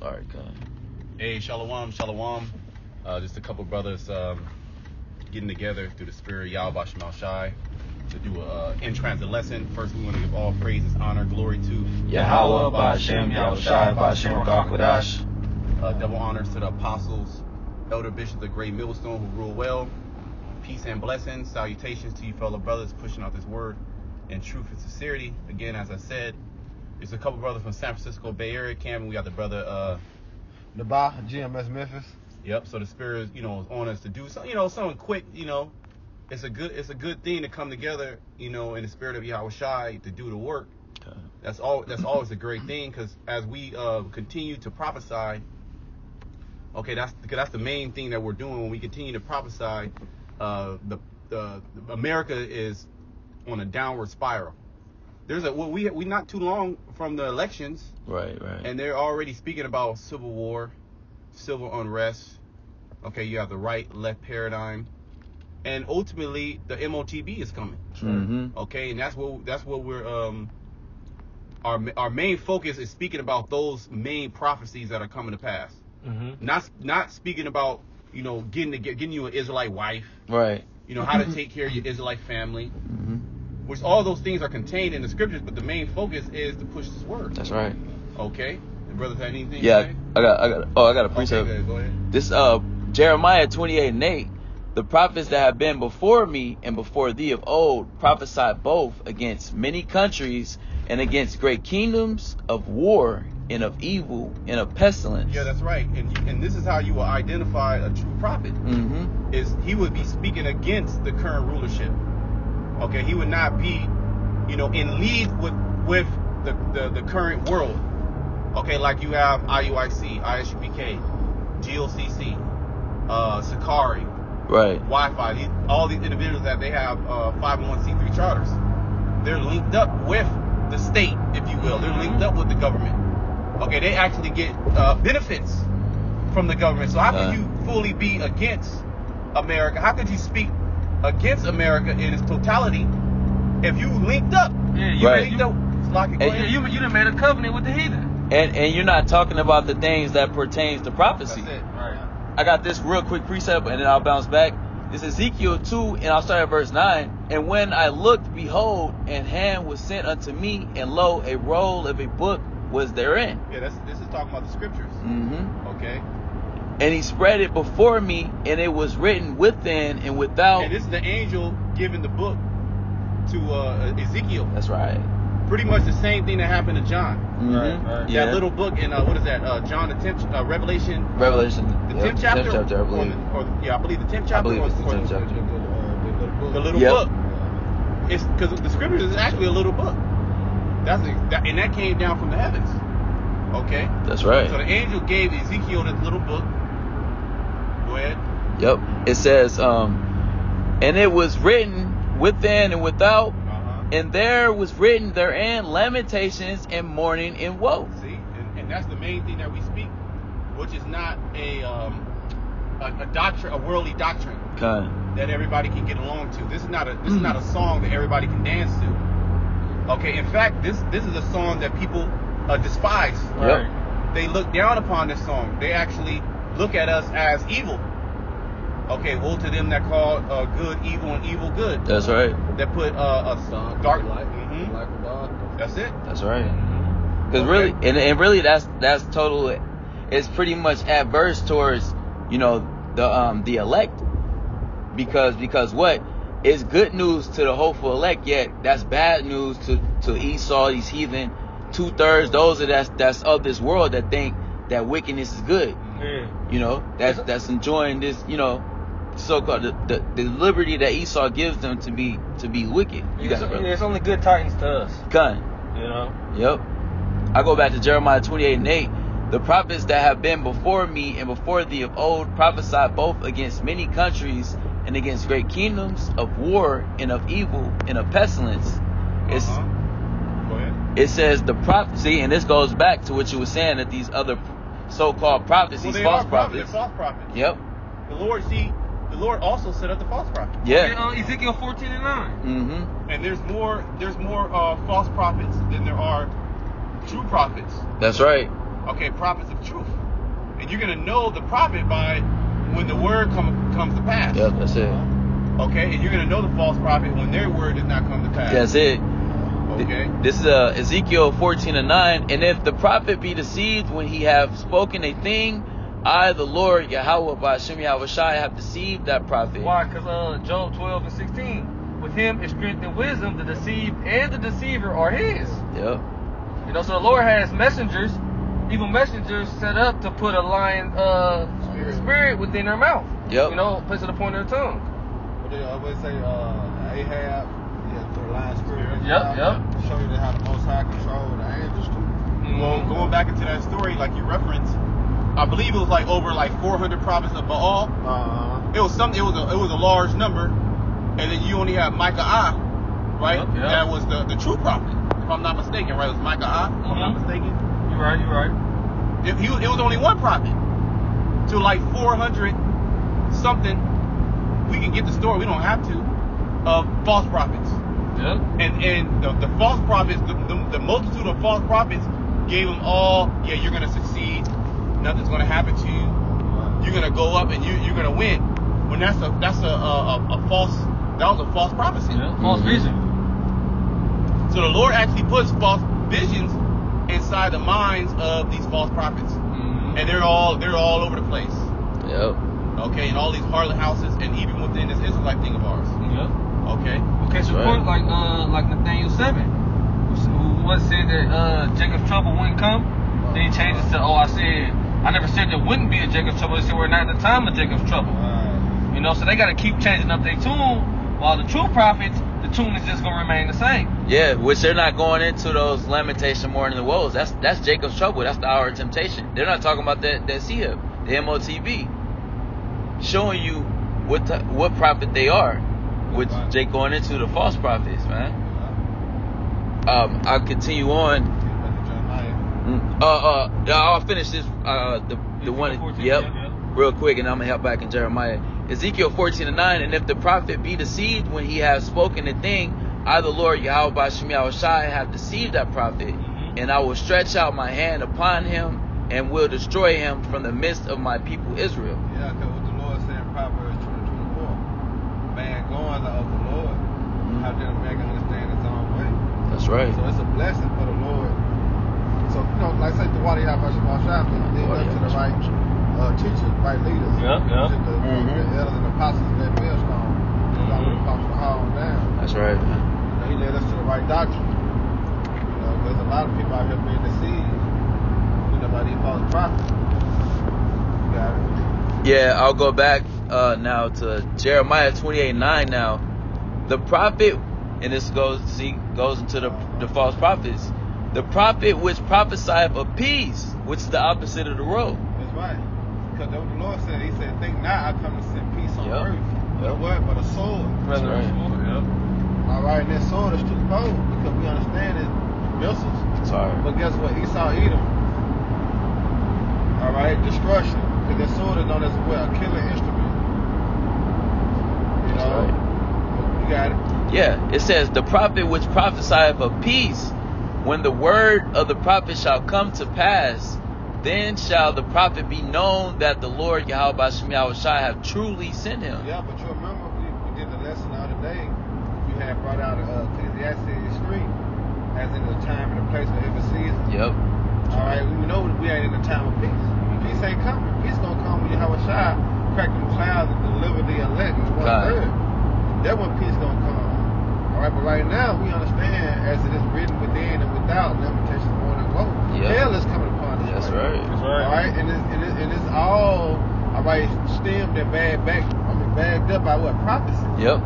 All right, go ahead. Hey, shalom. Just a couple brothers getting together through the spirit of Yahweh Shema Shai to do a in-transit lesson. First, we want to give all praises, honor, glory to Yahweh, Ba'Shem, Yahweh Shai, Ba'Shem, Kodash. Double honors to the apostles, elder bishops of Great Millstone who rule well. Peace and blessings. Salutations to you fellow brothers pushing out this word in truth and sincerity. Again, as I said, there's a couple brothers from San Francisco Bay Area camp. We got the brother Nabah, GMS Memphis. Yep. So the spirit, is on us to do something quick. It's a good thing to come together, in the spirit of Yahweh Shai to do the work. Okay. That's always a great thing, because as we continue to prophesy, that's the main thing that we're doing when we continue to prophesy. The America is on a downward spiral. We not too long from the elections, Right. and they're already speaking about civil war, civil unrest. Okay, you have the right-left paradigm, and ultimately the MOTB is coming. Mm-hmm. Okay, and that's what we're our main focus is speaking about those main prophecies that are coming to pass. Mm-hmm. Not speaking about getting you an Israelite wife. Right. How to take care of your Israelite family. Mm-hmm. Which all those things are contained in the scriptures, but the main focus is to push this word. That's right. Okay. The brothers have anything? Yeah, to say? I got a precept. Okay, go ahead. This Jeremiah 28:8. The prophets that have been before me and before thee of old prophesied both against many countries and against great kingdoms of war and of evil and of pestilence. Yeah, that's right. And this is how you will identify a true prophet. Mm-hmm. Is he would be speaking against the current rulership. Okay, he would not be, in league with the current world. Okay, like you have IUIC, ISUPK, GOCC, Sakari, Right. Wi-Fi. All these individuals that they have 501c3 charters. They're linked up with the state, if you will. They're linked up with the government. Okay, they actually get benefits from the government. So how can you fully be against America? How could you speak against America in its totality if you linked up? Yeah, you Right. linked up. You done made a covenant with the heathen. And you're not talking about the things that pertains to prophecy. That's it. Right. I got this real quick precept and then I'll bounce back. This is Ezekiel 2 and I'll start at verse 9. And when I looked, behold, and hand was sent unto me, and lo, a roll of a book was therein. Yeah, this is talking about the scriptures. Mm-hmm. Okay. And he spread it before me, and it was written within and without. And this is the angel giving the book to Ezekiel. That's right. Pretty much the same thing that happened to John. Mm-hmm. Right. Yeah. That little book in what is that? John the 10th, Revelation. Revelation. The Yep, 10th chapter. 10th chapter, I believe. I believe the 10th I chapter. believe it's the 10th chapter. The little Yep. book. It's because the scriptures is actually a little book. And that came down from the heavens. Okay. That's right. So the angel gave Ezekiel this little book. Go ahead. Yep. It says, and it was written within and without, and there was written therein lamentations and mourning and woe. See, and that's the main thing that we speak, which is not a doctrine, a worldly doctrine Okay. that everybody can get along to. This is not a song that everybody can dance to. Okay. In fact, this is a song that people despise. Yep. They look down upon this song. They actually look at us as evil. Okay, woe to them that call good evil and evil good. That's right. That put a dark light. Mm-hmm. Black and dark. That's it. That's right. Because really, and really, that's total. It's pretty much adverse towards the elect, because what is good news to the hopeful elect, yet that's bad news to Esau, these heathen 2/3, those that's of this world that think that wickedness is good. Yeah. That's enjoying this, so-called the liberty that Esau gives them to be wicked. You got it, brother. It's only good tidings to us. Gun. Yep. I go back to Jeremiah 28:8. The prophets that have been before me and before thee of old prophesied both against many countries and against great kingdoms of war and of evil and of pestilence. Go ahead. It says the prophecy, and this goes back to what you were saying, that these other so-called prophets, these false prophets. They're false prophets. Yep. The Lord also set up the false prophets. Yeah. Ezekiel 14:9. Mm-hmm. And there's more false prophets than there are true prophets. That's right. okay, prophets of truth. And you're going to know the prophet by when the word comes to pass. Yep, that's it. Okay, and you're going to know the false prophet when their word does not come to pass. That's it. Okay. This is Ezekiel 14:9. And if the prophet be deceived when he have spoken a thing, I, the Lord, Yahweh, by Hashem Yahweh Shai, have deceived that prophet. Why? Because Job 12:16. With him is strength and wisdom. The deceived and the deceiver are his. Yep. You know, so the Lord has messengers, evil messengers set up to put a lying spirit within their mouth. Yep. You know, place to the point of their tongue. But they always say Ahab, put a lying spirit in his Yep, mouth. yep. To show you how the Most High control the angels too. Well, going back into that story, like you referenced, I believe it was like over like 400 prophets of Baal. It was something. It was a large number, and then you only have Micah, right? Yep, yep. That was the true prophet, if I'm not mistaken, right? It was Micah, if I'm not mistaken. You're right. It was only one prophet to like 400 something. We can get the story. We don't have to. Of false prophets. Yep. And the false prophets, the multitude of false prophets gave them all, yeah, you're going to succeed. Nothing's going to happen to you. You're going to go up and you're going to win. When that was a false prophecy. Yeah. False vision. So the Lord actually puts false visions inside the minds of these false prophets. And they're all over the place. Yep. Okay, in all these harlot houses and even within this Israelite thing of ours. Yep. Okay. Okay, so Right. like Nathaniel 7, who once said that Jacob's trouble wouldn't come. Then he changed it to, I never said there wouldn't be a Jacob's trouble. They said we're not at the time of Jacob's trouble. You know, so they got to keep changing up their tune. While the true prophets, the tune is just going to remain the same. Yeah, which they're not going into those lamentation, mourning, and woes. That's Jacob's trouble. That's the hour of temptation. They're not talking about that CHIP, the MOTB, showing you what prophet they are, which they going into the false prophets, man. I'll continue on. I'll finish this. The one. 14, Yep. yeah. Real quick, and I'm gonna help back in Jeremiah. Ezekiel 14:9. And if the prophet be deceived when he has spoken a thing, I, the Lord Yahweh by Hashem Yahweh Shai, have deceived that prophet, and I will stretch out my hand upon him and will destroy him from the midst of my people Israel. Yeah, because what the Lord said in Proverbs 20:24, man going of the Lord, how did a man understand his own way? That's right. So it's a blessing for the Lord. So, like I said, the water y'all about Shema Shai, they went to the right teachers, right leaders. Yeah. The elders and apostles led millstone. All the Apostle Hall down. That's right. He led us to the right doctrine. There's a lot of people out here being deceived. By these false prophets. Got it. Yeah, I'll go back now to Jeremiah 28:9. Now, the prophet, and this goes into the false prophets. The prophet which prophesieth of peace, which is the opposite of the road. That's right. Because what the Lord said, He said, "Think not I come to send peace on Yep. earth, but Yep. what? But a sword." That's right. All right, and that sword is too cold because we understand it's missiles. Sorry. But guess what? Esau Edom. All right, destruction. Because that sword is known as what? A killing instrument. You That's know? right. You got it. Yeah, it says, the prophet which prophesieth of peace, when the word of the prophet shall come to pass, then shall the prophet be known that the Lord Yahweh by Hashem Yahweh Shai have truly sent him. Yeah, but you remember we did the lesson the other day. We had brought out Ecclesiastes 3 as in the time and the place for every season. Yep. All right, we know we ain't in the time of peace. Peace ain't coming. Peace gonna come when Yahweh Shai crack them clouds and deliver the elect. It's 1/3. That's when peace gonna come. All right, but right now we understand as it is written within and without, lamentation more than woe. Yep. Hell is coming upon us. That's right. All right, and it's all right stemmed and bagged up by what? Prophecy. Yep.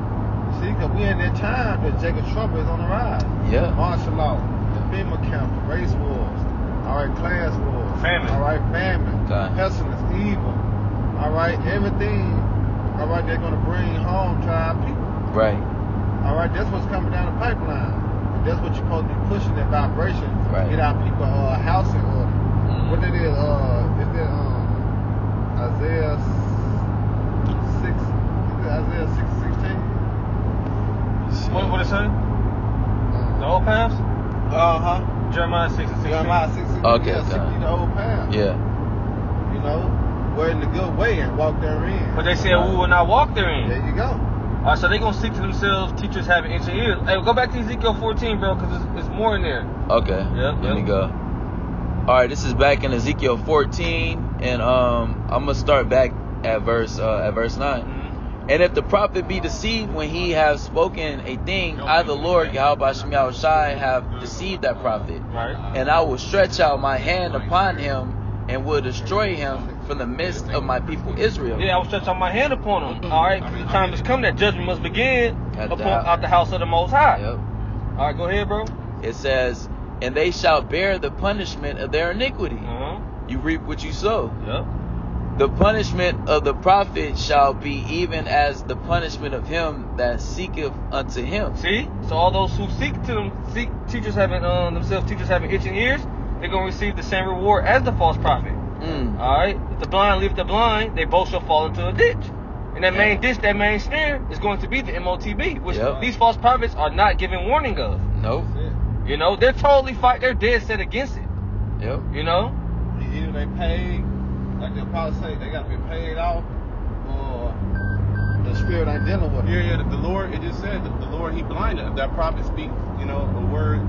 See, because we in that time that Jacob's trouble is on the rise. Yeah. Martial law, the FEMA camp, race wars, all right, class wars, Famine. all right, famine, Okay. pestilence, evil, all right, everything, all right, they're going to bring home to our people. Right. All right, that's what's coming down the pipeline. And that's what you're supposed to be pushing, that vibration, Right. get our people house in order. What it is that Isaiah 6, Isaiah 6:16? What it say? The old paths? Uh-huh. Jeremiah 6:16. Jeremiah 6:16. Okay, Yeah, seek okay. ye the old path. Yeah. You know, we're in the good way and walk therein. But they said we will not walk therein. There you go. All right, so they gonna seek to themselves teachers having itching ears. Hey, go back to Ezekiel 14, bro, because it's more in there. Okay. Yep, Let me yep. go. All right, this is back in Ezekiel 14, and I'm gonna start back at verse 9. Mm-hmm. And if the prophet be deceived when he have spoken a thing, I, the Lord, Yahweh Shem Yahushai, have deceived that prophet. Right. And I will stretch out my hand upon him and will destroy him from the midst of my people Israel. Yeah, I will stretch out my hand upon them. All right, the time has come that judgment must begin At the upon house. out the house of the Most High. Yep. All right, go ahead, bro. It says, and they shall bear the punishment of their iniquity. Uh-huh. You reap what you sow. Yep. The punishment of the prophet shall be even as the punishment of him that seeketh unto him. See? So all those who seek teachers having themselves teachers having itching ears, they're gonna receive the same reward as the false prophet. Mm. All right. If the blind leave the blind, they both shall fall into a ditch. And that main ditch, that main snare, is going to be the MOTB, which Yep. these false prophets are not giving warning of. Nope. That's it. You know, they're totally they're dead set against it. Yep. You know? Either they paid, like the apostle say, they got to be paid off, or the spirit ain't dealing with them. Yeah, the Lord, it just said that the Lord, he blinded. If that prophet speaks, you know, a word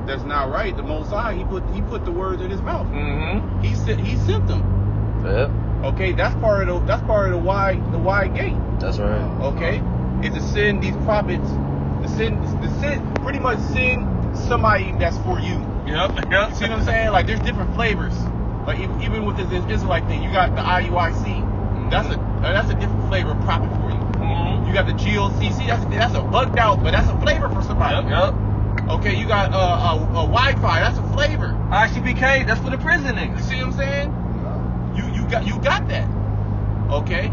that's not right, the Most High, he put the words in his mouth. Mm-hmm. He sent them. Yep. Okay, that's part of the wide gate. That's right. Okay, is to send these prophets, to send, pretty much send somebody that's for you. Yep. You see what I'm saying? Like there's different flavors. Like even with this Israelite thing, you got the IUIC. That's a different flavor of prophet for you. Mm-hmm. You got the GOCC. That's a bugged out, but that's a flavor for somebody. Yep. Okay, you got a Wi-Fi. That's a flavor. ICBK, that's for the prison You niggas. see what I'm saying? You got that. Okay.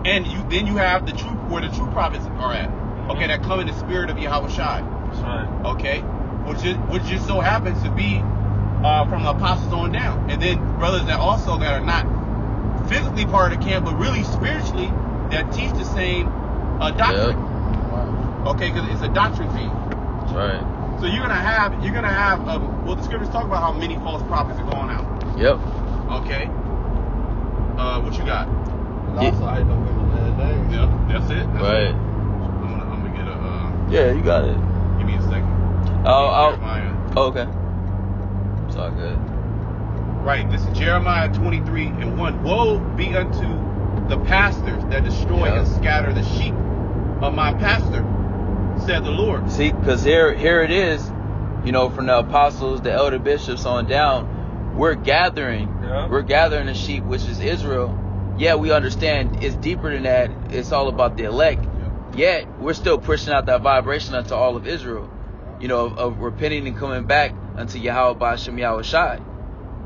And then you have where the true prophets are at. Okay, that come in the spirit of Yahweh Shai. That's right. Okay, which just so happens to be from the apostles on down, and then brothers that are not physically part of the camp, but really spiritually that teach the same doctrine. Yep. Okay, because it's a doctrine thing. That's right. So you're gonna have well, the scriptures talk about how many false prophets are going out. Yep. Okay, what you got? And also, I know women the other day. Yeah, that's it. That's Right. it. I'm gonna get a. Yeah, you got it. Give me a second. Jeremiah. Oh, okay. It's all good. Right, this is Jeremiah 23:1. Woe be unto the pastors that destroy Yeah. and scatter the sheep of my pastor, said the Lord. See, because here it is, you know, from the apostles, the elder bishops on down, we're gathering the sheep, which is Israel. Yeah, we understand it's deeper than that. It's all about the elect. Yet we're still pushing out that vibration unto all of Israel, you know, of repenting and coming back unto Yahweh Ba'ashem Yahushai.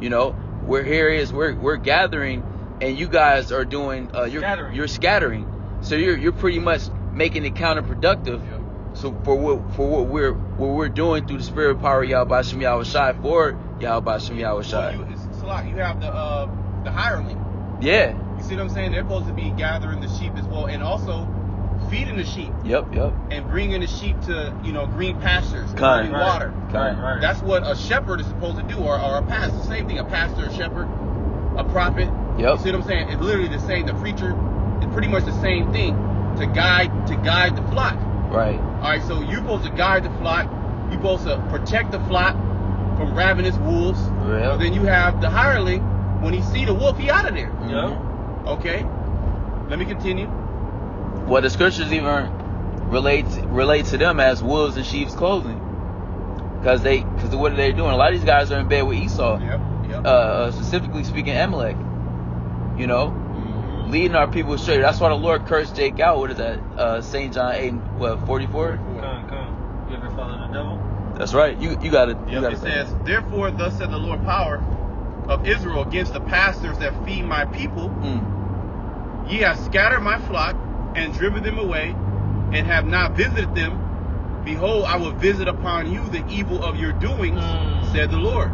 You know, we're gathering, and you guys are doing you're scattering. So you're pretty much making it counterproductive. So for what we're doing through the spirit power of Yahweh Ba'ashem Yahushai for Yahweh Ba'ashem Yahushai. You have the hireling. Yeah. You see what I'm saying? They're supposed to be gathering the sheep as well, and also feeding the sheep. Yep. And bringing the sheep to green pastures, and Kind. running water. Right. That's what a shepherd is supposed to do, or a pastor. Same thing, a pastor, a shepherd, a prophet. Yep. You see what I'm saying? It's literally the same. The preacher is pretty much the same thing to guide the flock. Right. All right, so you're supposed to guide the flock. You're supposed to protect the flock from ravenous wolves. Yep. Then you have the hireling. When he see the wolf, he out of there. Yep. Okay. Let me continue. Well, the scriptures even relate to them as wolves in sheep's clothing, because what are they doing? A lot of these guys are in bed with Esau. Yep. Specifically speaking, Amalek. You know, leading our people astray. That's why the Lord cursed Jake out. What is that? St. John 8:44. Come. You ever follow the devil? That's right. You got it. It says, therefore, thus said the Lord power of Israel against the pastors that feed my people. Ye have scattered my flock and driven them away, and have not visited them. Behold, I will visit upon you the evil of your doings, said the Lord.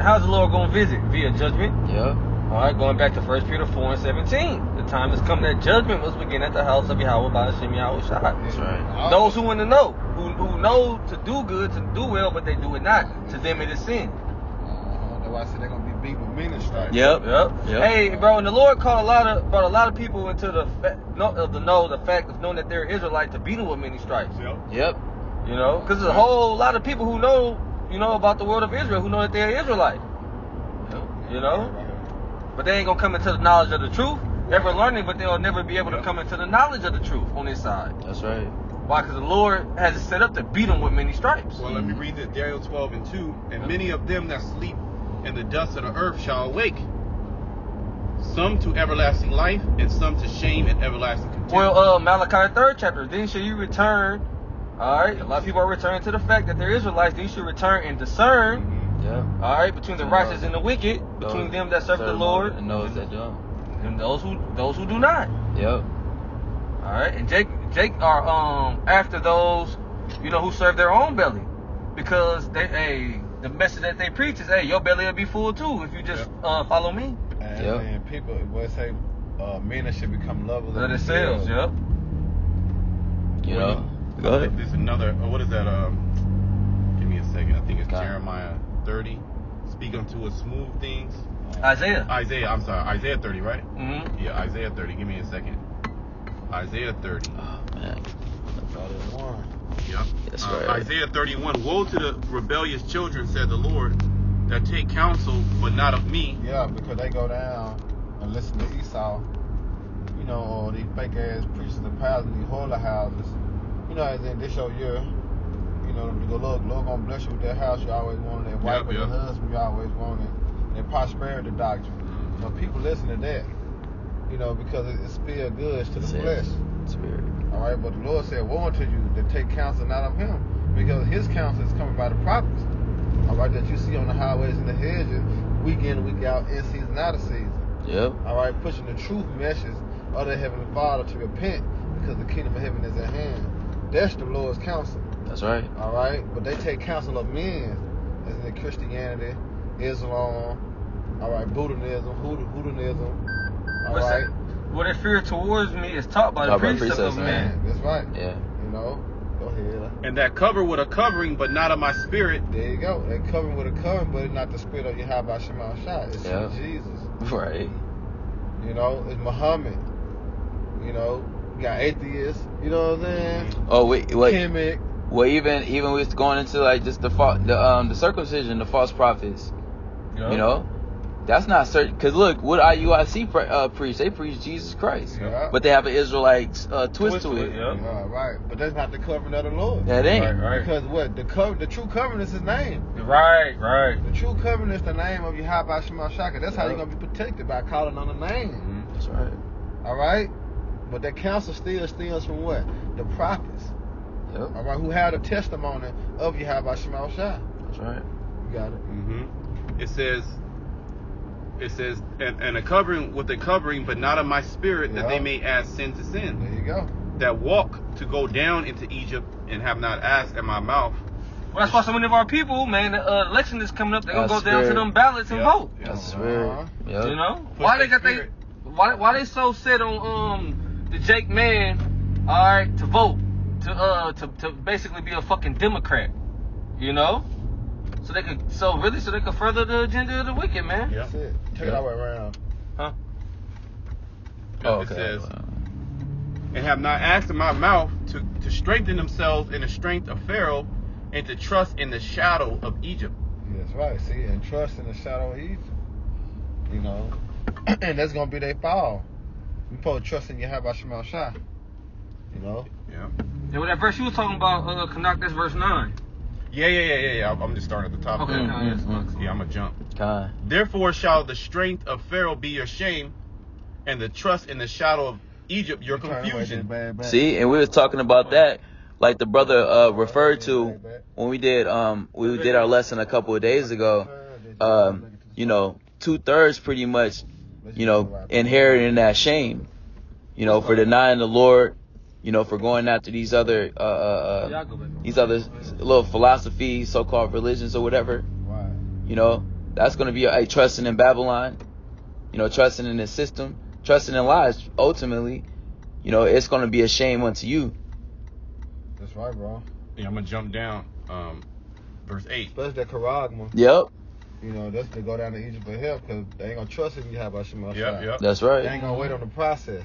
How's the Lord going to visit? Via judgment? Yeah. All right, going back to 1 Peter 4:17. The time has come that judgment must begin at the house of Yahweh Ba'ashem Yahushai. That's right. Those who want to know, who know to do good, to do well, but they do it not. To them it is sin. why I said they're gonna be beat with many stripes. Yep. Hey, bro, and the Lord called brought a lot of people into the fact of knowing that they're Israelite to beat them with many stripes. Yep. You know, because there's a whole lot of people who know, you know, about the world of Israel, who know that they're Israelite. You know, but they ain't gonna come into the knowledge of the truth. Ever learning, but they'll never be able to come into the knowledge of the truth on this side. That's right. Why? Because the Lord has it set up to beat them with many stripes. Well, let me read this, Daniel 12:2. And many of them that sleep in the dust of the earth shall awake, some to everlasting life, and some to shame and everlasting contempt. Well, Malachi 3rd chapter. Then shall you return. All right. A lot of people are returning to the fact that they're Israelites. Then you should return and discern. Yeah. All right, between the righteous and the wicked, between them that serve the Lord and those that don't, and those who do not. Yep. All right, and Jake are after those, you know, who serve their own belly, because the message that they preach is, hey, your belly will be full too if you just follow me. And people will say men that should become lovers of themselves. Yep. You know. Go ahead. There's another. What is that? Give me a second. I think it's Jeremiah 30. Speak unto us smooth things. Isaiah. I'm sorry. Isaiah 30, right? Mm-hmm. Yeah, Isaiah 30. Give me a second. Isaiah 30. Oh man. 31. Yep. That's right. Isaiah 31. Woe to the rebellious children, said the Lord, that take counsel, but not of me. Yeah, because they go down and listen to Esau. You know, or these fake ass preachers and pastors in these holy houses. You know, and then this your year. You know, you go, Lord gonna bless you with that house you always wanted, that wife with your husband you always wanted, and prosperity doctrine. You know, people listen to that, you know, because it's still good to the flesh. Spirit. All right, but the Lord said, woe unto you that take counsel not of him, because his counsel is coming by the prophets. All right, that you see on the highways and the hedges, week in, week out, in season, out of season. Yep. All right, pushing the truth message of the Heavenly Father to repent, because the kingdom of heaven is at hand. That's the Lord's counsel. That's right. All right, but they take counsel of men, as in Christianity, Islam, all right, Buddhism, Hoodooism, all right. What their fear towards me is taught by the precepts of man. That's right. Yeah. You know, go ahead. And that cover with a covering, but not of my spirit. There you go. They covering with a covering, but it's not the spirit of Yahweh Shema Shai. It's Jesus. Right. You know, it's Muhammad. You know, you got atheists. You know what I'm saying? Oh wait. Kemet. Well, even with going into like just the circumcision, the false prophets, you know, that's not certain. Cause look, what IUIC preach? They preach Jesus Christ, but they have an Israelite twist to it. Right, but that's not the covering of the Lord. That ain't right. Because what the true covering is His name. Right. The true covering is the name of Yahweh Shema Shaka. That's how you're gonna be protected, by calling on the name. That's right. All right, but that counsel still steals from what? The prophets. Yep. All right, who had a testimony of Yahweh Shema Shai. That's right. You got it. It says, and a covering with a covering, but not of my spirit, that they may add sin to sin. There you go. That walk to go down into Egypt and have not asked at my mouth. Well, that's why so many of our people, man, the election is coming up. They're gonna go down to them ballots and vote. That's spirit. Yep. You know, why they got why they so set on the Jake man, all right, to vote. To basically be a fucking Democrat, you know, so they could further the agenda of the wicked, man. Yeah. That's it. Take it all the way around. Huh? It says, and have not asked in my mouth to strengthen themselves in the strength of Pharaoh, and to trust in the shadow of Egypt. That's right. See, and trust in the shadow of Egypt. You know, and that's gonna be their fall. You supposed to trust in Yahweh Shema Shai. You know. Yeah. Yeah, well, that verse you was talking about, Canuck, that's verse 9. Yeah. I'm just starting at the top. Okay. Yeah, I'm gonna jump. Therefore shall the strength of Pharaoh be your shame, and the trust in the shadow of Egypt your confusion. See, and we was talking about that, like the brother referred to when we did our lesson a couple of days ago. You know, 2/3 pretty much, you know, inheriting that shame, you know, for denying the Lord. You know, for going after these other little philosophies, so-called religions or whatever. Right. You know, that's going to be a trusting in Babylon. You know, trusting in the system, trusting in lies. Ultimately, you know, it's going to be a shame unto you. That's right, bro. Yeah, I'm gonna jump down. Verse 8. Especially that charagma. Yep. You know, that's to go down to Egypt for help because they ain't gonna trust if you have a Shema Shai. Yep. That's They right. ain't gonna wait on the process.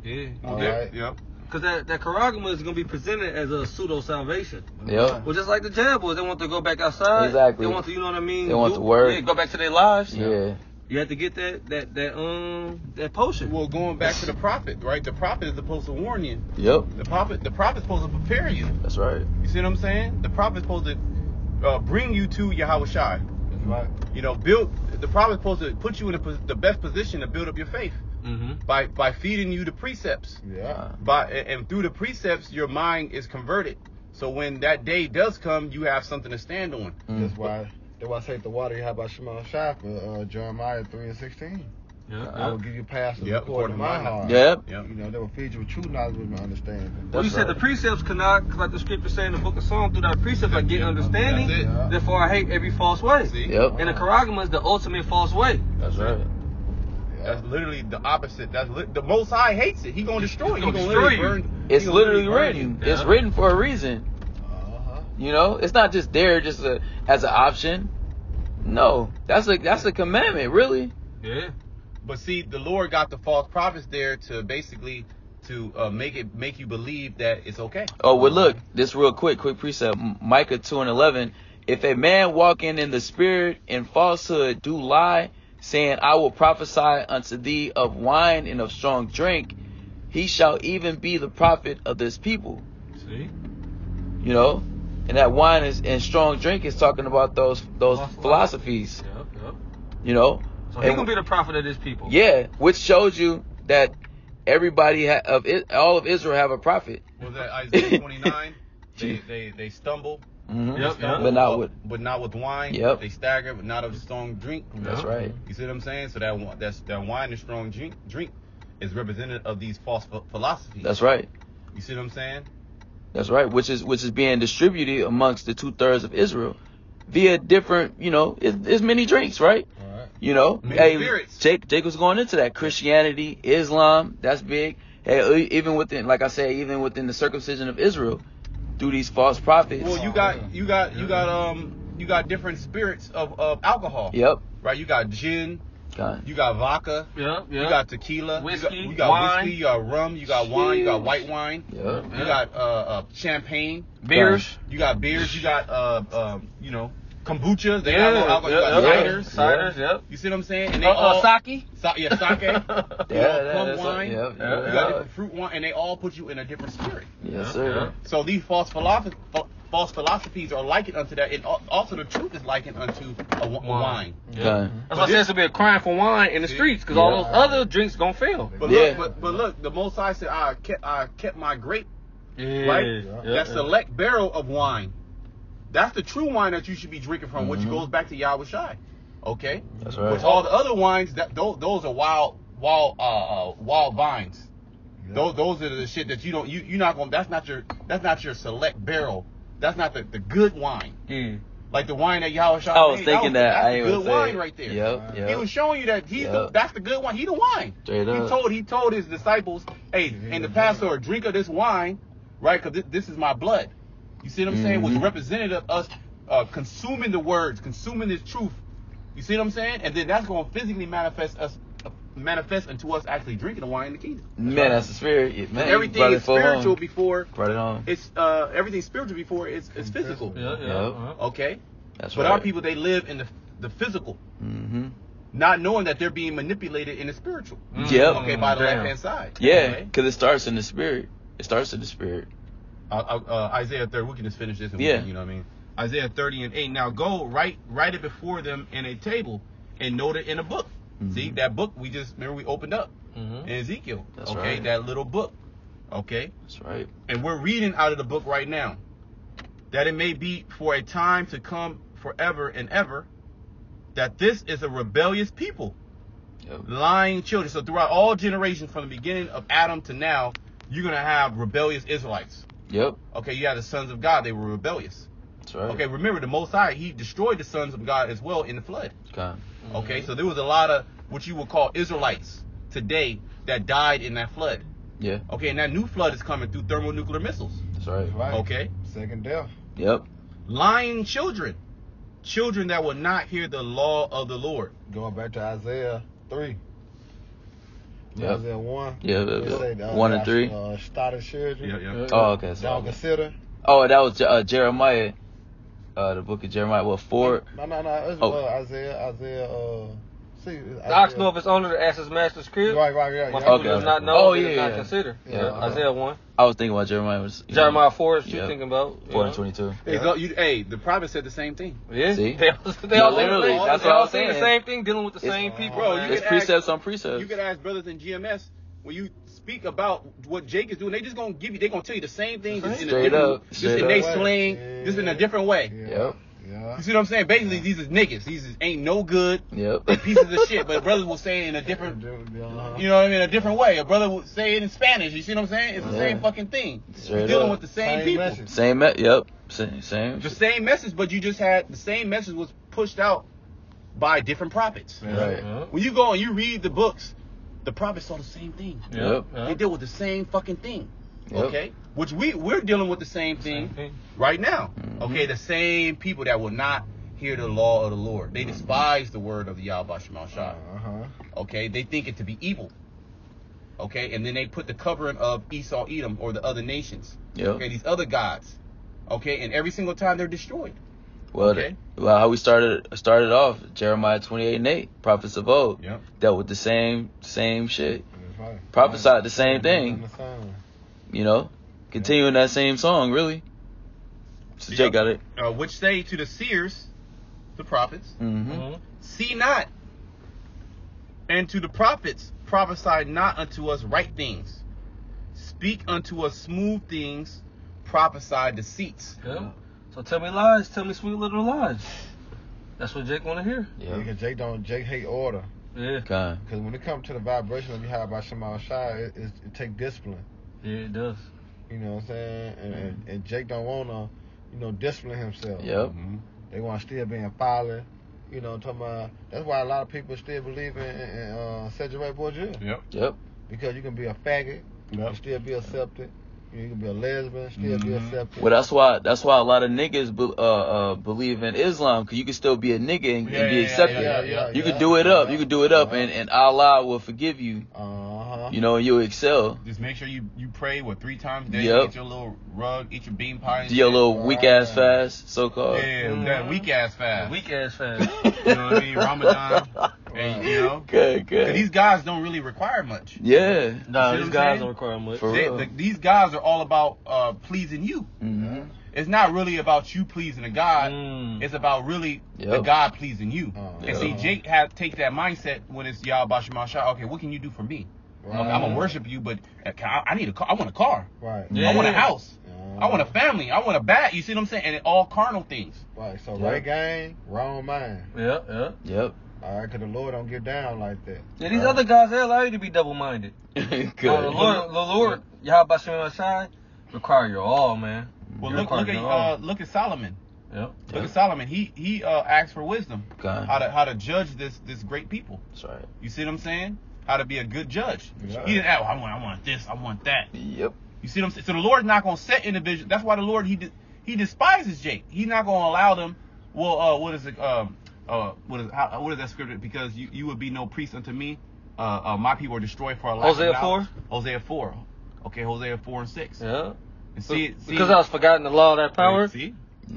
Yeah. All Yep. right. Yep. Because that Karagama is going to be presented as a pseudo salvation. Yep. Well, just like the Jab boys, they want to go back outside. Exactly. They want to, you know what I mean? They want the word. Yeah, go back to their lives. Yeah. You have to get that potion. Well, going back to the prophet, right? The prophet is supposed to warn you. Yep. The prophet's supposed to prepare you. That's right. You see what I'm saying? The prophet's supposed to bring you to Yahweh Shai. That's right. You know, the prophet's supposed to put you in the best position to build up your faith Mm-hmm. by feeding you the precepts. Yeah. And through the precepts, your mind is converted. So when that day does come, you have something to stand on. That's why I say the water you have by Shema Shai for Jeremiah 3:16. I will give you pastors according to my heart. Yep. Yep. You know, they will feed you with true knowledge and understanding. Well, you That's said right. the precepts cannot, like the scripture say in the book of Psalms, through that precept I get understanding. That's it. Yeah. Therefore, I hate every false way. See? Yep. And the Karagama is the ultimate false way. That's right. That's literally the opposite. The Most High hates it. He gonna destroy you. He gonna destroy literally you. burn. It's he gonna literally burn you. written. It's Yeah. written for a reason. Uh-huh. You know, it's not just there just as an option. No, that's a commandment, really. Yeah. But see, the Lord got the false prophets there to basically make you believe that it's okay. Oh, well, look, this real quick precept. Micah 2:11. If a man walking in the spirit and falsehood do lie, saying, I will prophesy unto thee of wine and of strong drink, he shall even be the prophet of this people. See? You know, and that wine and strong drink is talking about those philosophies. Yep. You know, So he's going to be the prophet of this people. yeah, which shows you that everybody all of Israel have a prophet. Was that Isaiah 29? they stumble. Mm-hmm. Yep. But not with. not with wine. Yep. They stagger, but not of strong drink. That's right. You see what I'm saying? So that wine and strong drink is representative of these false philosophies. That's right. You see what I'm saying? That's right. Which is being distributed amongst the 2/3 of Israel via different. You know, it's many drinks, right? All right. You know, Many spirits. Jacob's going into that. Christianity, Islam, that's big. Hey, even within, like I said, even within the circumcision of Israel, through these false prophets. Well, you got different spirits of alcohol. Yep. Right. You got gin. God. You got vodka. Yeah. You got tequila. Whiskey, You got wine. whiskey. You got rum. You got wine. You got white wine. Yep. You got champagne. Beers. You got beers. You got kombucha. They Yeah. got no alcohol. You got Yeah. ciders. Ciders, yep. You see what I'm saying? And they all Sake. sake. Yeah, Plum that's wine. Yep. You got different fruit wine, and they all put you in a different spirit. Yes, sir. So these false philosophies are likened unto that, and also the truth is likened unto a wine. Okay. That's why it says to be a crime for wine in the streets, because all those other drinks gonna fail. But Yeah. look, but look, the Most High said, I kept my grape, Yeah. right? Yeah. That select barrel of wine. That's the true wine that you should be drinking from, which goes back to Yahweh Shai. Okay? That's right. Which all the other wines, those are wild vines. Yeah. Those are the shit that you're not gonna. That's not your select barrel. That's not the good wine. Yeah. Like the wine that Yahweh Shai I was made, thinking that. that's I the ain't good even say wine it. right there. Yep. He Yep. was showing you that that's the good wine. He the wine. Straight up. He told his disciples, hey, in the Passover, drink of this wine, right? Because this is my blood. You see what I'm saying? Was representative of us consuming the words, consuming this truth. You see what I'm saying? And then that's going to physically manifest into us actually drinking the wine in the kingdom. Man, that's the spirit. Yeah, man, Everything brought is it full spiritual home. before Brought it on. it's everything spiritual before it's physical. Yeah. Okay. That's But right. our people, they live in the physical, Mm-hmm. not knowing that they're being manipulated in the spiritual. Yep. Okay, by the Damn. left hand side. Yeah, Okay? because it starts in the spirit. It starts in the spirit. Isaiah 30. We can just finish this. And Yeah. you know what I mean. Isaiah 30:8. Now go write it before them in a table and note it in a book. Mhm. See that book we opened up Mm-hmm. in Ezekiel. That's okay, right. that little book. Okay, That's right. and we're reading out of the book right now. That it may be for a time to come forever and ever, that this is a rebellious people, Yep. lying children. So throughout all generations, from the beginning of Adam to now, you're gonna have rebellious Israelites. Yep. Okay, you have the sons of God; they were rebellious. That's right. Okay, remember the Most High, He destroyed the sons of God as well in the flood. Okay. Okay, so there was a lot of what you would call Israelites today that died in that flood. Yeah. Okay, and that new flood is coming through thermonuclear missiles. That's right. Right. Okay, Second death. Yep. lying children. children that will not hear the law of the Lord. Going back to Isaiah 3. Yep. Isaiah 1. Yeah, They say, 1 and 3. Started children. Yeah. Oh, okay. Don't So, consider. oh, that was Jeremiah. The book of Jeremiah. What 4? No. It's Oh. Isaiah. See, The ox know if it's owner to ask his master's crib. Right. My Yeah. people Okay. does not know. Oh, They yeah, does not yeah. consider. Yeah. Isaiah 1. I was thinking about Jeremiah. Jeremiah 4 is what Yeah. you thinking about. 4 and 22. Hey, the prophet said the same thing. Yeah. See? They No, all literally, that's they what I all was saying the saying. same thing, dealing with the It's- same people. Bro, man. you It's can precepts on precepts. You can ask brothers in GMS when you speak about what Jake is doing. They just gonna give you. They gonna tell you the same thing, just in a Straight different, up, just straight in their up. slang, Yeah. just in a different way. Yep. Yeah. You see what I'm saying? Basically, these is niggas. These ain't no good. Yep. They pieces of shit. But brothers will say it in a different, you know what I mean, a different way. A brother will say it in Spanish. You see what I'm saying? It's the Yeah. same fucking thing. Straight You're dealing up. with the same Same people. message. Yep. Same. The same message, but you just had the same message was pushed out by different prophets. Right. When you go and you read the books, the prophets saw the same thing. Yep. They deal with the same fucking thing. Yep. Okay? Which we're dealing with the same thing right now. Mhm. Okay, the same people that will not hear the law of the Lord. They despise the word of the Yahweh Shema Shai. Okay, they think it to be evil. Okay, and then they put the covering of Esau, Edom, or the other nations. Yep. Okay, these other gods. Okay, and every single time they're destroyed. Well, Okay. well, how we started off, Jeremiah 28 and 8, prophets of old Yep. dealt with the same shit, That's right. prophesied the same thing, you know, continuing that same song, really. So Jake got it. Which say to the seers, the prophets, Mm-hmm. see not, and to the prophets, prophesy not unto us right things. Speak unto us smooth things, prophesy deceits. Yeah. So tell me lies, tell me sweet little lies. That's what Jake want to hear. Yeah. Because Jake hate order. Yeah. Okay. Because when it comes to the vibration of Yahweh Shema Shai, it take discipline. Yeah, it does. You know what I'm saying? And Jake don't want to, discipline himself. Yep. They want to still be in folly. You know, talking about, that's why a lot of people still believe in Cedric Bourdieu. Yep. Because you can be a faggot, and still be accepted. You can be a lesbian, still be accepted. Well, that's why a lot of niggas believe in Islam, because you can still be a nigga and be accepted. You can do it up. You can do it up, and Allah will forgive you. You know, and you'll excel. Just make sure you pray 3 times a day. Yep. Eat your little rug, eat your bean pie. and Do your shit. little weak ass fast, so called. Yeah, that weak ass fast. Weak ass fast. You know what I mean? Ramadan. And, Good. 'cause these guys don't really require much. Yeah. Nah, See these what I'm guys saying? don't require much. For real. These guys are all about pleasing you. Mm-hmm. It's not really about you pleasing a God. It's about really the God pleasing you. And see, Jake takes that mindset when it's Yahweh Shema Shai. Okay, what can you do for me? Okay, I'm gonna worship you, but I need a car. I want a car. Right. I want a house. I want a family. I want a bat. You see what I'm saying? And it all carnal things. Right. So right gang, wrong mind. Yeah. Yep. All right, because the Lord don't get down like that. Yeah, these other guys, they allow you to be double-minded. Good. The Lord, Yahweh Shema Shai, require your all, man. Well, You look require your all. at Solomon. Yep. Look at Solomon. He asked for wisdom. Okay. How to judge this great people. That's right. You see what I'm saying? How to be a good judge. Yeah. He didn't ask, I want this, I want that. Yep. You see what I'm saying? So the Lord's not gonna set individuals. That's why the Lord he despises Jake. He's not gonna allow them. Well, what is it? What is that scripture? Because you would be no priest unto me. My people are destroyed for a lack Hosea of knowledge. 4? Hosea 4. Okay, Hosea 4 and 6. Yeah. And see, Because I was forgotten the law of that power. See?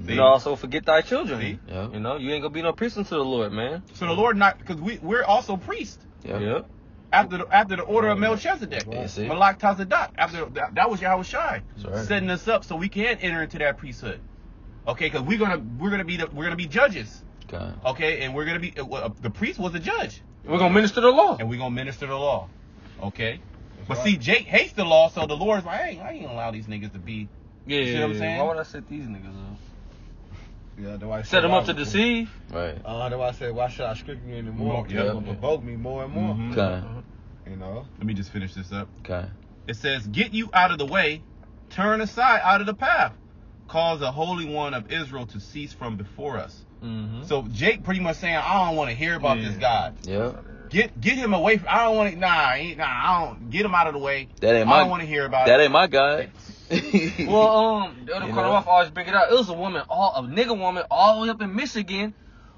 You know, also forget thy children. See? Yep. You know, you ain't gonna be no priest unto the Lord, man. So the Lord not because we're also priests Yep. after the order of Melchizedek. Yeah, see? Malak Tazadok. After that was Yahweh Shai That's right. setting us up so we can enter into that priesthood. Okay, because we're gonna be judges. Okay. Okay, and we're gonna be the priest was a judge, We're gonna minister the law. and we're gonna minister the law. Okay, but see, Jake hates the law, so the Lord's like, I ain't gonna allow these niggas to be. Yeah. You see what I'm saying? Why would I set these niggas up? Yeah, that's why I Set said, them up to deceive? Right. That's why I said, why should I strip you anymore? Yeah. It's gonna provoke me more and more. Mhm. Okay. You know. Let me just finish this up. Okay. It says, "Get you out of the way, turn aside out of the path, cause the Holy One of Israel to cease from before us." Mm-hmm. So Jake pretty much saying, I don't want to hear about this God. Yep. Get him away from. I don't want to. I don't get him out of the way. That ain't I my. don't want to hear about That it. ain't my God. Well, the other You corner know? off always bring it out. It was a nigga woman all the way up in Michigan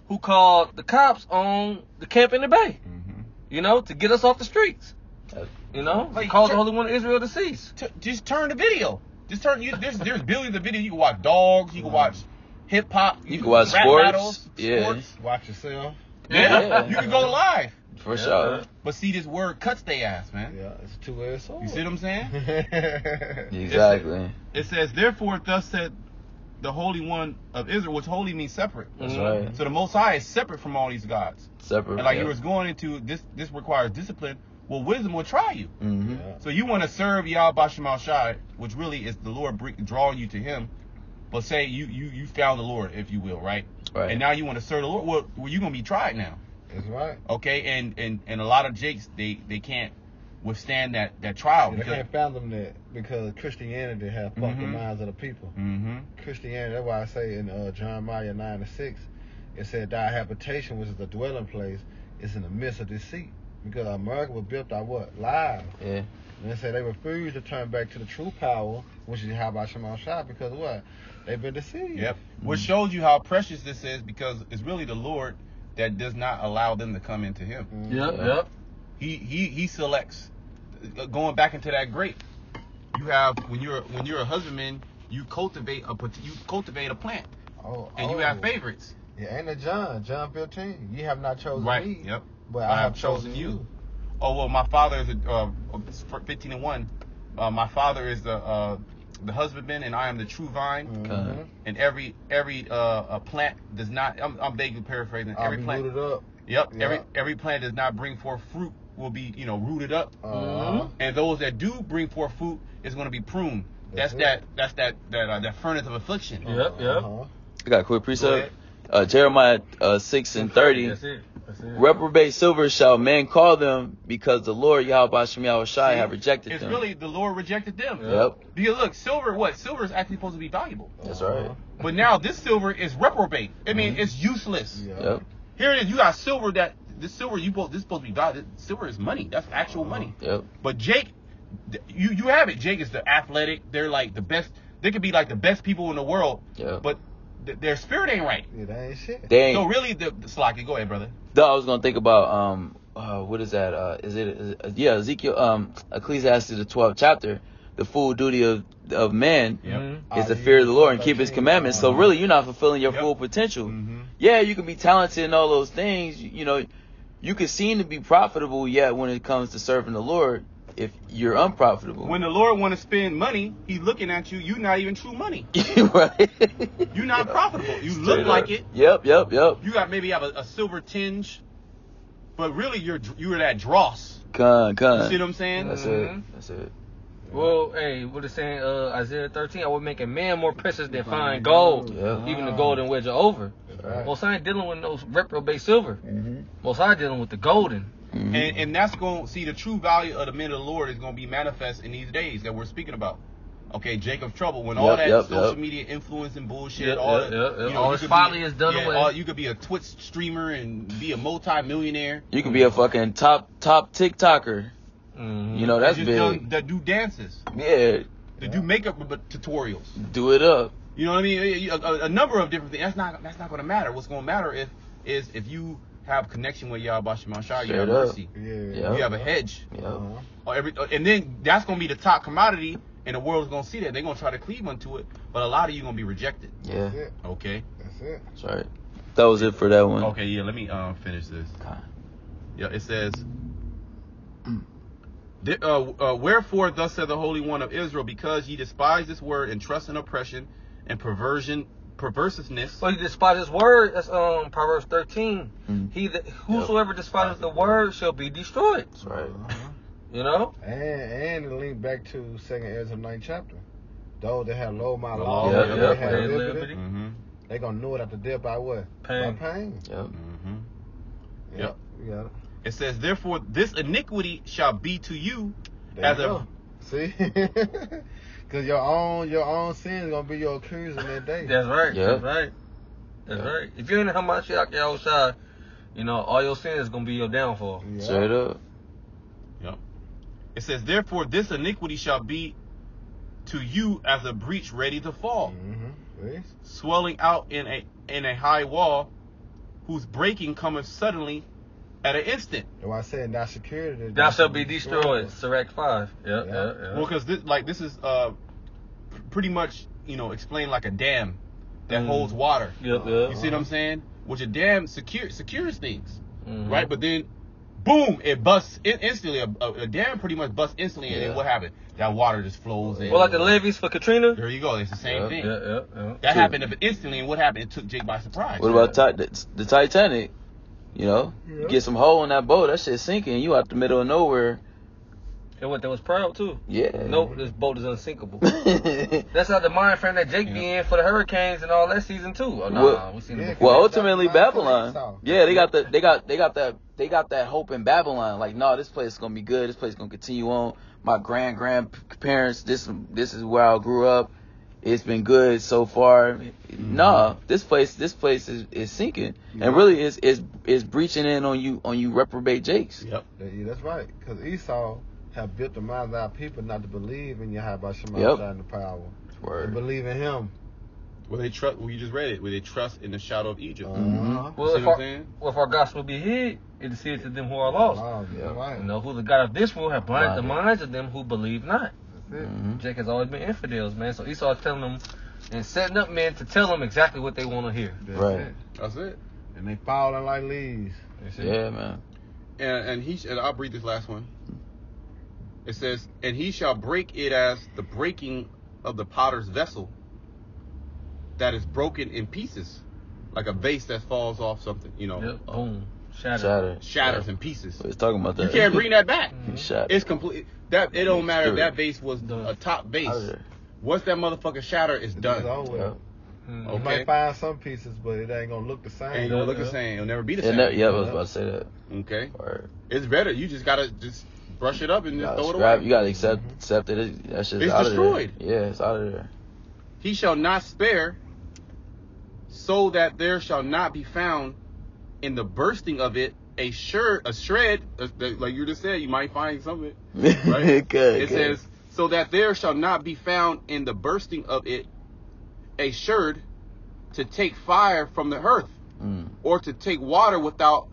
who called the cops on the camp in the Bay. Mm-hmm. You know, to get us off the streets. You know, Like, called the Holy One of Israel to cease. Just turn the video. Just turn. There's billions of videos. You can watch dogs. You can watch hip hop. You can watch rap sports. Battles, Yeah. sports. Watch yourself. Yeah. You can go live. For sure. But see, this word cuts they ass, man. Yeah, it's a two-edged sword. You see what I'm saying? Exactly. It says, therefore, thus said the Holy One of Israel, which holy means separate. That's Mhm. right. So the Most High is separate from all these gods. Separate. And like yeah. you was going into this requires discipline. Well, wisdom will try you. Mm-hmm. Yeah. So you want to serve Yahweh Shema Shai, which really is the Lord drawing you to Him. But say you found the Lord, if you will, right? Right. And now you want to serve the Lord. Well, you're gonna be tried now. That's right. Okay, and a lot of jakes they can't withstand that trial. They can't fathom that because Christianity has fucked the minds of the people. Mm-hmm. Christianity, that's why I say in Jeremiah 9:6, it said, thy habitation, which is the dwelling place, is in the midst of deceit. Because America was built on what? Lies. Yeah. And they say they refuse to turn back to the true power, which is Yahweh Shema Shai, because what? They've been deceived. Yep. Which shows you how precious this is, because it's really the Lord that does not allow them to come into Him. Yep. He selects. Going back into that grape, you have when you're a husbandman, you cultivate a plant, and you have favorites. Yeah, ain't it John 15? You have not chosen Right. me, Yep. but I have chosen you. Oh well, my father is 15:1. My father is the husbandman, and I am the true vine. Mhm. And every plant does not. I'm vaguely paraphrasing. I'll Every be plant. rooted up. Yep. Yeah. Every plant does not bring forth fruit will be rooted up, Uh-huh. and those that do bring forth fruit is going to be pruned. That's That's that furnace of affliction. Yep. Uh-huh. I got a quick precept. Jeremiah 6:30. That's it. Reprobate silver shall men call them, because the Lord Yahweh Shem Yahweh Shai have rejected It's them. really the Lord rejected them. Yep. Because look, silver is actually supposed to be valuable, That's right. but now this silver is reprobate. I mean, it's useless. Yeah. Yep. Here it is. You got silver this is supposed to be valuable. Silver is money. That's actual money. Yep. But Jake, you have it. Jake is the athletic. They're like the best. They could be like the best people in the world. Yeah. But their spirit ain't right. Yeah, that ain't shit. They ain't. So really, the Slocky, go ahead, brother. No, I was gonna think about what is that? Is it Ezekiel Ecclesiastes the 12th chapter. The full duty of man Yep. is to fear the Lord and keep His commandments. So really, you're not fulfilling your Yep. full potential. Mm-hmm. Yeah, you can be talented and all those things. You know, you can seem to be profitable. Yet when it comes to serving the Lord, if you're unprofitable, When the Lord want to spend money, He's looking at you. You're not even true money. right? You're not profitable. You Straight look up. like it. Yep. You got maybe have a silver tinge, but really you're that dross. Con. You see what I'm saying? That's Mhm. it. That's it. Well, hey, what it's saying, Isaiah 13, I would make a man more precious than fine gold, Yeah. even the golden wedge of over. Right. Most I ain't dealing with no reprobate silver. Mm-hmm. Most I dealing with the golden. Mm-hmm. And that's going to see the true value of the men of the Lord is going to be manifest in these days that we're speaking about. Okay, Jacob's trouble. When all that social media influence and bullshit, Yep, all yep, that, yep, yep. you know, All you this could folly be- is done yeah, away. You could be a Twitch streamer and be a multi-millionaire. You can be a fucking top TikToker. Mm-hmm. You know, that's Just big. that do dances, Yeah, that do makeup tutorials. do it up. You know what I mean? A number of different things. That's not going to matter. What's going to matter is if you have connection with Yahweh Shema Shai, you have Straight up. mercy, Yeah. Yeah. you have a hedge. Yep. Uh-huh. And then that's going to be the top commodity, and the world's going to see that. They're going to try to cleave unto it, but a lot of you going to be rejected. Yeah, That's it. Okay? That's it. that's right. That was it for that one. Okay, yeah, let me finish this. Okay. Yeah, it says, wherefore thus said the Holy One of Israel, because ye despise this word and trust in oppression and perverseness. So you despise his word. That's Proverbs 13. Mhm. Whosoever despises the word shall be destroyed. That's right. Uh-huh. You know. And it link back to 2nd Ezra 9th chapter. Those that have low my The law, law, yeah, they yeah, have they liberty, liberty. Mm-hmm. they gonna know it after death by what? Pain. By pain. Yep. Mm-hmm. Yep. You got it. It says, therefore, this iniquity shall be to you There as you a go. See? Because your own sin is gonna be your accuser in that day. That's right. Yeah. That's right. That's right. If you ain't in Hamashiach Yahushua, you know all your sins is gonna be your downfall. Yeah. Straight up. Yep. It says, therefore, this iniquity shall be to you as a breach ready to fall, Mm-hmm. swelling out in a high wall, whose breaking cometh suddenly at an instant. That's why I said that security. Thou shall be destroyed. Sirach 5. Yeah. Well, because this is pretty much explained like a dam that holds water. Yep. You see what I'm saying? Which a dam secures things, Mhm. right? But then, boom, it busts instantly. A dam pretty much busts instantly, and then what happened? That water just flows in. Well, like the levees for Katrina. There you go. It's the same thing. Yeah. That happened instantly, and what happened? It took Jake by surprise. What about the Titanic? You get some hole in that boat, that shit's sinking. You out the middle of nowhere. And what, that was proud too? Yeah. Nope, this boat is unsinkable. That's how the mind frame that Jake be in for the hurricanes and all that season too. Oh, nah, we seen it before. Well, ultimately Babylon. Yeah, they got that hope in Babylon. Like, no, this place is gonna be good. This place is gonna continue on. My grandparents, this is where I grew up. It's been good so far. No, this place is sinking, and really is breaching in on you reprobate Jakes. Yep. Yeah, that's right. Because Esau have built the minds of our people not to believe in Yahweh Shema and the power. Word. They believe in Him. Well, they trust. Well, you just read it. Where they trust in the shadow of Egypt. Well, if our gospel be hid, it is hid to them who are lost. Right. You know, who the God of this world have blinded the minds of them who believe not. Mm-hmm. Jake has always been infidels, man. So Esau is telling them and setting up men to tell them exactly what they want to hear. That's it. And they falling like leaves. Yeah, man. And I'll read this last one. It says, and he shall break it as the breaking of the potter's vessel that is broken in pieces, like a vase that falls off something, Yep. Boom. Shatters in pieces. We're talking about that. You can't bring that back. Shattered. It's complete. That it don't matter if that vase was a top vase. Once that motherfucker shatter, it's done. Okay. You might find some pieces, but it ain't gonna look the same. Ain't gonna look the same. It'll never be the same. I was about to say that. Okay. Word. It's better. You just gotta brush it up and just throw it away. You gotta accept it. That shit's it's out destroyed. of there. Yeah, it's out of there. He shall not spare, so that there shall not be found in the bursting of it a shred, like you just said, you might find some of it. Right? It says, so that there shall not be found in the bursting of it a sherd to take fire from the earth, or to take water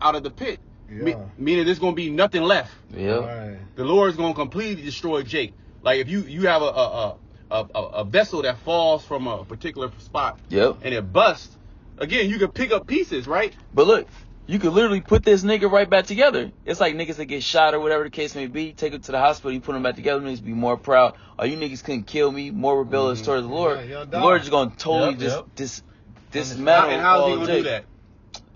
out of the pit. Meaning there's going to be nothing left. Yeah. The Lord is going to completely destroy Jake. Like if you have a vessel that falls from a particular spot, and it busts, again, you can pick up pieces, right? But look, you could literally put this nigga right back together. It's like niggas that get shot or whatever the case may be. Take them to the hospital, you put them back together. Niggas be more proud. Oh, you niggas couldn't kill me. More rebellious towards the Lord. The Lord is going to totally dismantle. And how is he going to do that?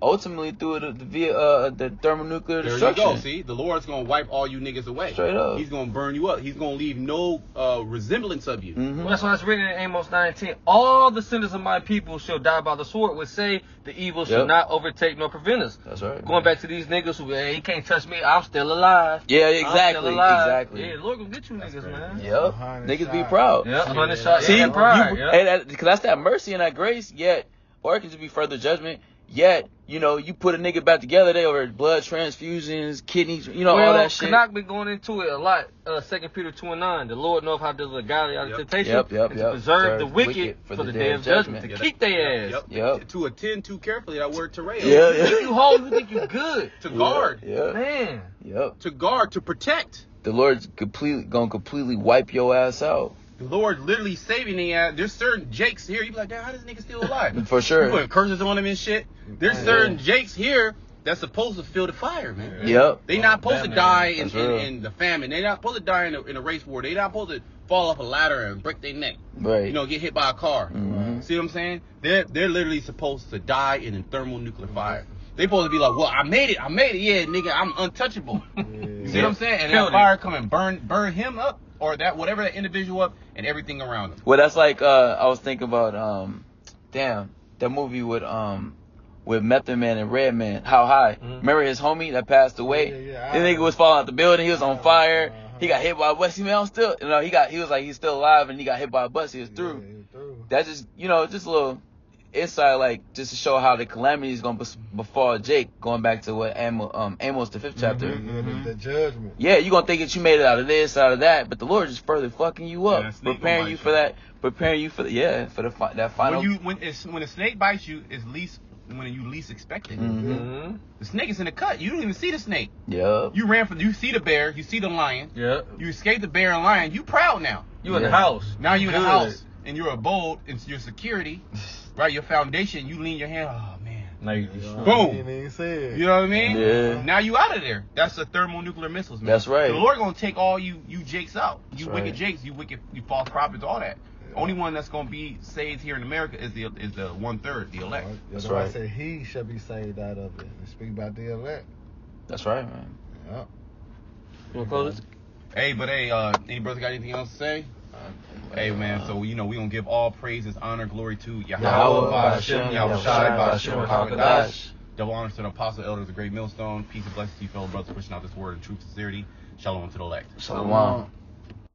Ultimately through the thermonuclear destruction. There you go. See, the Lord's gonna wipe all you niggas away. Straight up. He's gonna burn you up. He's gonna leave no resemblance of you. Well, that's why it's written in Amos 9:10. All the sinners of my people shall die by the sword, which say the evil shall not overtake nor prevent us. That's right. Going back to these niggas who, he can't touch me. I'm still alive. Yeah, exactly. Exactly. Yeah, Lord gonna get you niggas, man. Yep. Niggas be proud. Yep. 100 shots. See, pride. because that's that mercy and that grace. Yet, or it can just be further judgment. Yet, you put a nigga back together, they over blood transfusions, kidneys, all that shit. Canuck been going into it a lot. 2 Peter 2:9. The Lord knoweth how to deliver godly out of temptation, and to preserve the wicked for the day of judgment. To keep their ass. Yep. To attend to carefully, that word tereo. You think you hold, you think you good. To guard. Man. Yep. To guard, to protect. The Lord's gonna completely wipe your ass out. The Lord literally saving the ass. There's certain Jakes here. You be like, damn, how this nigga still alive? For sure. You putting curses on him and shit. There's certain Jakes here that's supposed to feel the fire, man. Yep. They not supposed to die in the famine. They not supposed to die in a race war. They not supposed to fall off a ladder and break their neck. Right. Get hit by a car. See what I'm saying? They're literally supposed to die in a thermonuclear fire. They supposed to be like, well, I made it. Yeah, nigga, I'm untouchable. You see what I'm saying? And that fire come and burn him up, or that whatever that individual up, and everything around him. Well, that's like I was thinking about that movie with Method Man and Red Man, How High. Remember his homie that passed away? The nigga was falling out the building. He was on fire. He got hit by a bus. He was still, he was like he's still alive, and he got hit by a bus. He was through. That's just just a little. insight, like just to show how the calamity is gonna befall Jake. Going back to what Amos the 5th chapter. The judgment. Yeah, you gonna think that you made it out of this, out of that, but the Lord is further fucking you up, Yeah, that snake preparing gonna you bite for that, preparing you for that final. When a snake bites you, it's least when you least expect it. Mm-hmm. The snake is in the cut. You don't even see the snake. Yep. You ran from. You see the bear. You see the lion. Yeah. You escaped the bear and lion. You proud now. You in the Yeah. house. Now you in the Good. house and you're abode. It's your security, right? Your foundation. You lean your hand. Oh man. Now you Boom. He didn't even say it. You know what I mean? Yeah. Now you out of there. That's the thermonuclear missiles, man. That's right. The Lord gonna take all you Jakes out. You That's wicked right. Jakes. You false prophets. All that. Only one that's gonna be saved here in America is the 1/3, the elect. That's That's why I right. said he shall be saved out of it. And speak about the elect. That's right, man. Yeah. You wanna close this? Hey, but hey, any brother got anything else to say? Hey man, so we gonna give all praises, honor, glory to Yahweh, Yahweh, Ba'ashem, Yahweh, Shai, Ba'ashem, Ba'ashem, Hakadash. Hakadash. Double honors to the apostle, elders, the great millstone. Peace and blessings to you, fellow brothers, pushing out this word in truth, sincerity. Shalom to the elect. Shalom.